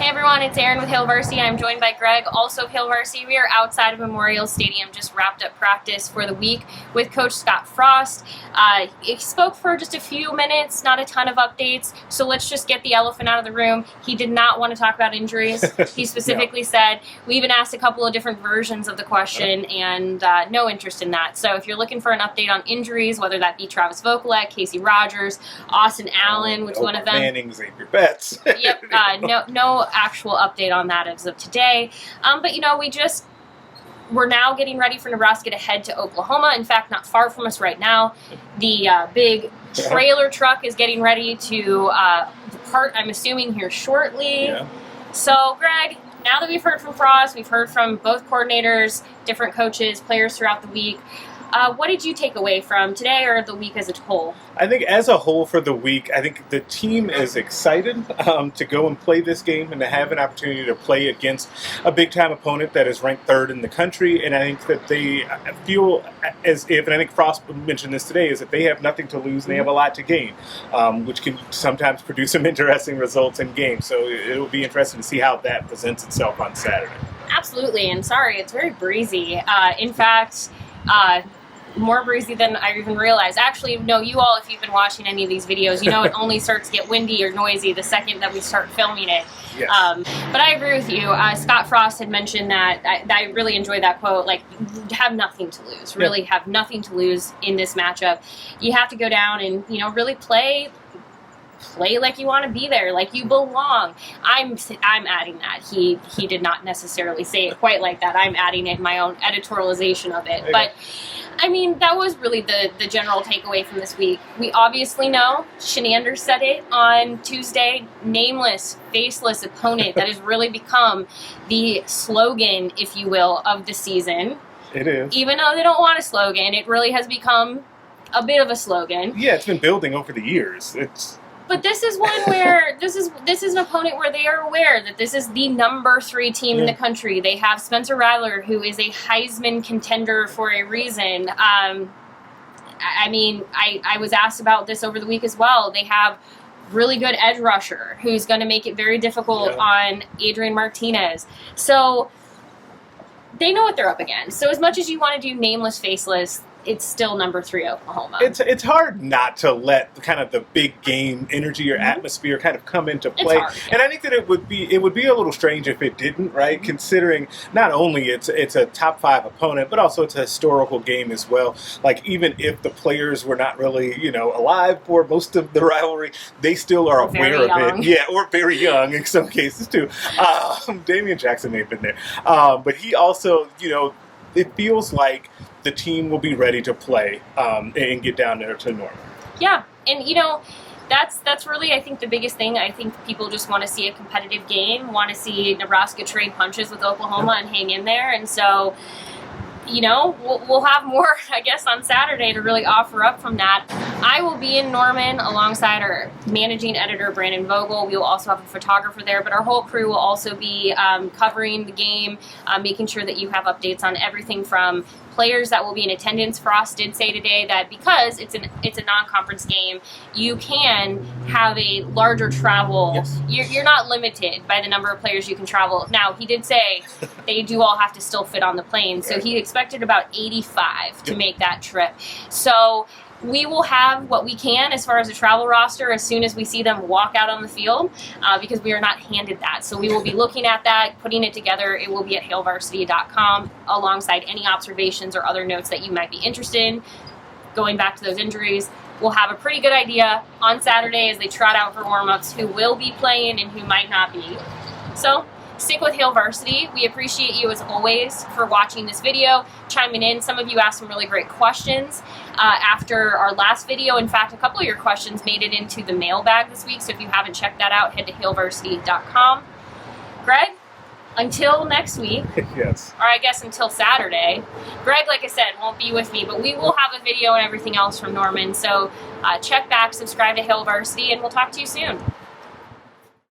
Hey everyone, it's Erin with Hail Varsity. I'm joined by Greg, also of Hail Varsity. We are outside of Memorial Stadium, just wrapped up practice for the week with Coach Scott Frost. He spoke for just a few minutes, not a ton of updates, so let's just get the elephant out of the room. He did not want to talk about injuries. He specifically said, we even asked a couple of different versions of the question, and no interest in that. So if you're looking for an update on injuries, whether that be Travis Vokalek, Casey Rogers, Austin Allen, which one of them? Manning, Xavier Betts. Yep, no actual update on that as of today. But we're now getting ready for Nebraska to head to Oklahoma. In fact, not far from us right now. The big trailer truck is getting ready to depart, I'm assuming, here shortly. Yeah. So, Greg, now that we've heard from Frost, we've heard from both coordinators, different coaches, players throughout the week. What did you take away from today or the week as a whole? I think as a whole for the week, I think the team is excited to go and play this game and to have an opportunity to play against a big-time opponent that is ranked third in the country. And I think that they feel as if, and I think Frost mentioned this today, is that they have nothing to lose and they have a lot to gain, which can sometimes produce some interesting results in games. So it will be interesting to see how that presents itself on Saturday. Absolutely. And sorry, it's very breezy. In fact, more breezy than I even realized. Actually, no, you all, if you've been watching any of these videos, you know it only starts to get windy or noisy the second that we start filming it. Yes. But I agree with you. Scott Frost had mentioned that. I really enjoyed that quote. Like, have nothing to lose. Really have nothing to lose in this matchup. You have to go down and, really play like you want to be there, like you belong. I'm adding that. He did not necessarily say it quite like that. I'm adding it in my own editorialization of it. But I mean, that was really the general takeaway from this week. We obviously know, Shenander said it on Tuesday, nameless, faceless opponent. That has really become the slogan, if you will, of the season. It is. Even though they don't want a slogan, it really has become a bit of a slogan. Yeah, it's been building over the years. But this is one where this is an opponent where they are aware that this is the number 3 team in the country. They have Spencer Rattler, who is a Heisman contender for a reason. I was asked about this over the week as well. They have really good edge rusher who's going to make it very difficult on Adrian Martinez. So they know what they're up against. So as much as you want to do nameless, faceless, it's still number 3 Oklahoma. It's hard not to let kind of the big game energy or atmosphere kind of come into play. It's hard, And I think that it would be a little strange if it didn't, right? Considering not only it's a top 5 opponent, but also it's a historical game as well. Like, even if the players were not really, alive for most of the rivalry, they still are aware of it. Yeah, or very young in some cases too. Damian Jackson may have been there. But he also, it feels like the team will be ready to play and get down there to Norman. Yeah, and that's really, I think, the biggest thing. I think people just want to see a competitive game, want to see Nebraska trade punches with Oklahoma and hang in there. And so, we'll have more, I guess, on Saturday to really offer up from that. I will be in Norman alongside our managing editor, Brandon Vogel. We will also have a photographer there, but our whole crew will also be covering the game, making sure that you have updates on everything from players that will be in attendance. Frost did say today that because it's a non-conference game, you can have a larger travel. Yes. You're not limited by the number of players you can travel. Now, he did say they do all have to still fit on the plane, so he expected about 85 to make that trip. So we will have what we can as far as a travel roster as soon as we see them walk out on the field, because we are not handed that. So we will be looking at that, putting it together. It will be at hailvarsity.com alongside any observations or other notes that you might be interested in. Going back to those injuries, we'll have a pretty good idea on Saturday as they trot out for warm-ups who will be playing and who might not be. So stick with Hail Varsity. We appreciate you, as always, for watching this video, chiming in. Some of you asked some really great questions after our last video. In fact, a couple of your questions made it into the mailbag this week, so if you haven't checked that out, head to hailvarsity.com. Greg, until next week, yes, or I guess until Saturday, Greg, like I said, won't be with me, but we will have a video and everything else from Norman, so check back, subscribe to Hail Varsity, and we'll talk to you soon.